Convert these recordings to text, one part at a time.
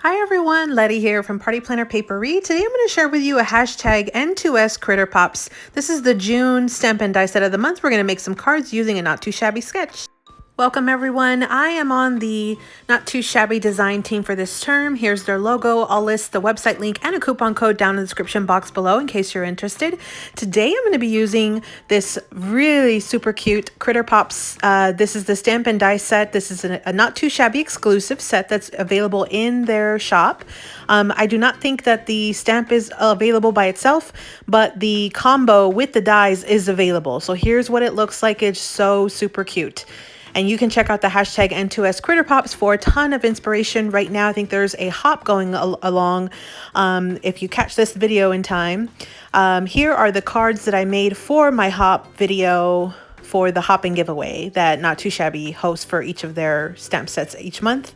Hi everyone, Letty here from Party Planner Papery. Today I'm going to share with you a hashtag N2S Critter Pops. This is the June stamp and die set of the month. We're going to make some cards using a not too shabby sketch. Welcome everyone. I am on the Not Too Shabby design team for this term. Here's their logo. I'll list the website link and a coupon code down in the description box below in case you're interested. Today I'm going to be using this really super cute Critter Pops. This is the stamp and die set. This is a Not Too Shabby exclusive set that's available in their shop. I do not think that the stamp is available by itself, but the combo with the dies is available. So here's what it looks like. It's so super cute. And you can check out the hashtag N2S Critter Pops for a ton of inspiration. Right now, I think there's a hop going along. If you catch this video in time, here are the cards that I made for my hop video for the hopping giveaway that Not Too Shabby hosts for each of their stamp sets each month.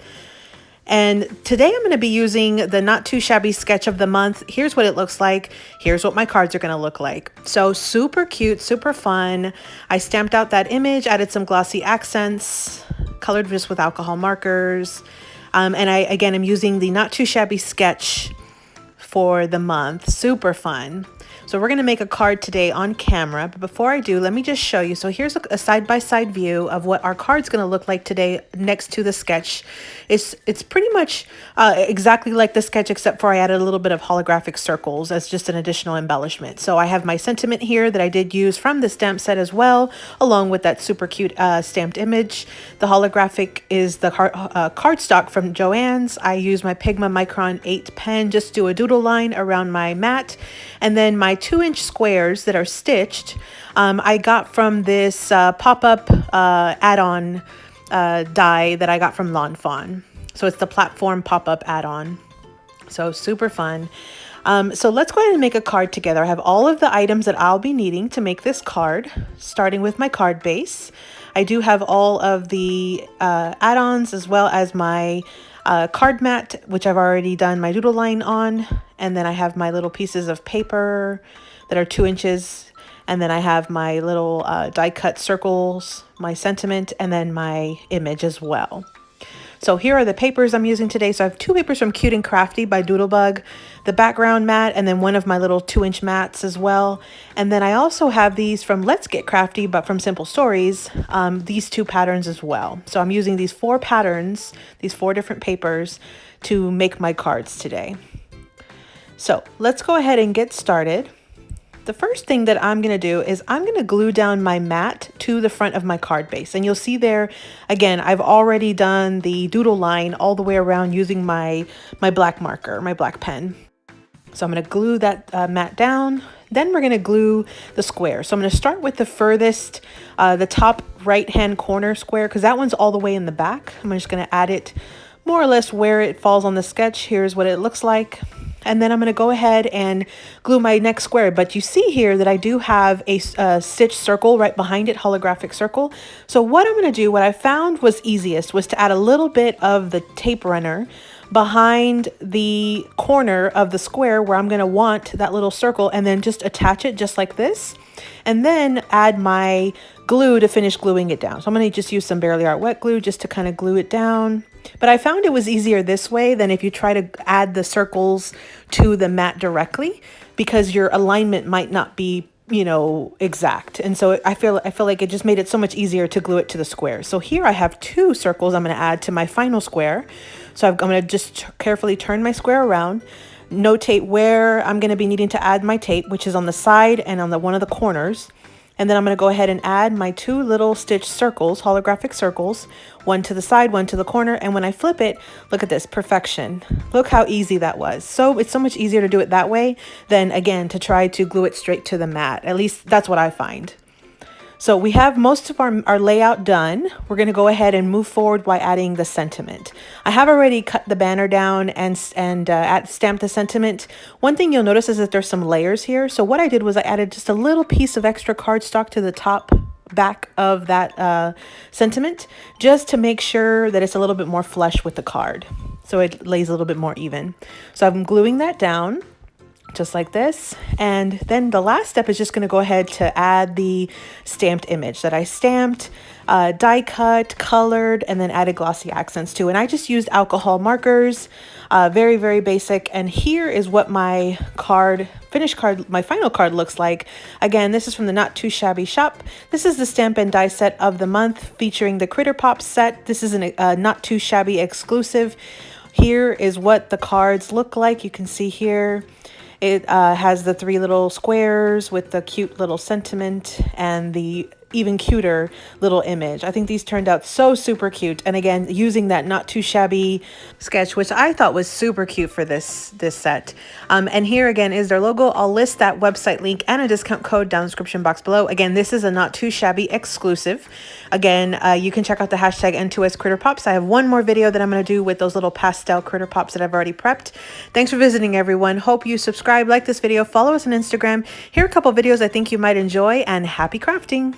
And today I'm going to be using the Not Too Shabby sketch of the month. Here's what it looks like. Here's what my cards are going to look like. So super cute, super fun. I stamped out that image, added some glossy accents, colored just with alcohol markers. And again, I'm using the Not Too Shabby sketch for the month. Super fun. So we're going to make a card today on camera, but before I do, let me just show you. So here's a side-by-side view of what our card's going to look like today next to the sketch. It's pretty much exactly like the sketch, except for I added a little bit of holographic circles as just an additional embellishment. So I have my sentiment here that I did use from the stamp set as well, along with that super cute stamped image. The holographic is the cardstock from Joann's. I use my Pigma Micron 8 pen, just do a doodle line around my mat, and then my 2-inch squares that are stitched, I got from this pop-up add-on die that I got from Lawn Fawn. So it's the platform pop-up add-on. So super fun. So let's go ahead and make a card together. I have all of the items that I'll be needing to make this card, starting with my card base. I do have all of the add-ons as well as my card mat, which I've already done my doodle line on. And then I have my little pieces of paper that are 2 inches. And then I have my little die cut circles, my sentiment, and then my image as well. So here are the papers I'm using today. So I have 2 papers from Cute and Crafty by Doodlebug, the background mat, and then one of my little 2-inch mats as well. And then I also have these from Let's Get Crafty, but from Simple Stories, these 2 patterns as well. So I'm using these 4 patterns, these 4 different papers to make my cards today. So let's go ahead and get started. The first thing that I'm going to do is I'm going to glue down my mat to the front of my card base. And you'll see there, again, I've already done the doodle line all the way around using my black marker, my black pen. So I'm going to glue that mat down. Then we're going to glue the square. So I'm going to start with the furthest, the top right-hand corner square, because that one's all the way in the back. I'm just going to add it more or less where it falls on the sketch. Here's what it looks like. And then I'm going to go ahead and glue my next square. But you see here that I do have a stitch circle right behind it, holographic circle. So what I'm going to do, what I found was easiest, was to add a little bit of the tape runner behind the corner of the square where I'm going to want that little circle, and then just attach it just like this. And then add my glue to finish gluing it down. So I'm going to just use some Barely Art wet glue just to kind of glue it down. But I found it was easier this way than if you try to add the circles to the mat directly, because your alignment might not be, you know, exact. And so I feel like it just made it so much easier to glue it to the square. So here I have 2 circles I'm going to add to my final square. So I'm going to just carefully turn my square around, notate where I'm going to be needing to add my tape, which is on the side and on one of the corners. And then I'm going to go ahead and add my 2 little stitch circles, holographic circles, one to the side, one to the corner. And when I flip it, look at this, perfection. Look how easy that was. So it's so much easier to do it that way than, again, to try to glue it straight to the mat. At least that's what I find. So we have most of our layout done. We're going to go ahead and move forward by adding the sentiment. I have already cut the banner down and stamped the sentiment. One thing you'll notice is that there's some layers here. So what I did was I added just a little piece of extra cardstock to the top back of that sentiment, just to make sure that it's a little bit more flush with the card, so it lays a little bit more even. So I'm gluing that down. just like this. And then the last step is just going to go ahead to add the stamped image that I stamped, die cut, colored, and then added glossy accents to. And I just used alcohol markers, very, very basic. And here is what my finished card, my final card looks like. Again, this is from the Not Too Shabby shop. This is the stamp and die set of the month featuring the Critter Pop set. This is a Not Too Shabby exclusive. Here is what the cards look like. You can see here. It has the 3 little squares with the cute little sentiment and the even cuter little image. I think these turned out so super cute. And again, using that Not Too Shabby sketch, which I thought was super cute for this set. And here again is their logo. I'll list that website link and a discount code down in the description box below. Again, this is a Not Too Shabby exclusive. Again, you can check out the hashtag N2S Critter Pops. I have one more video that I'm going to do with those little pastel critter pops that I've already prepped. Thanks for visiting, everyone. Hope you subscribe, like this video, follow us on Instagram. Here are a couple videos I think you might enjoy, and happy crafting.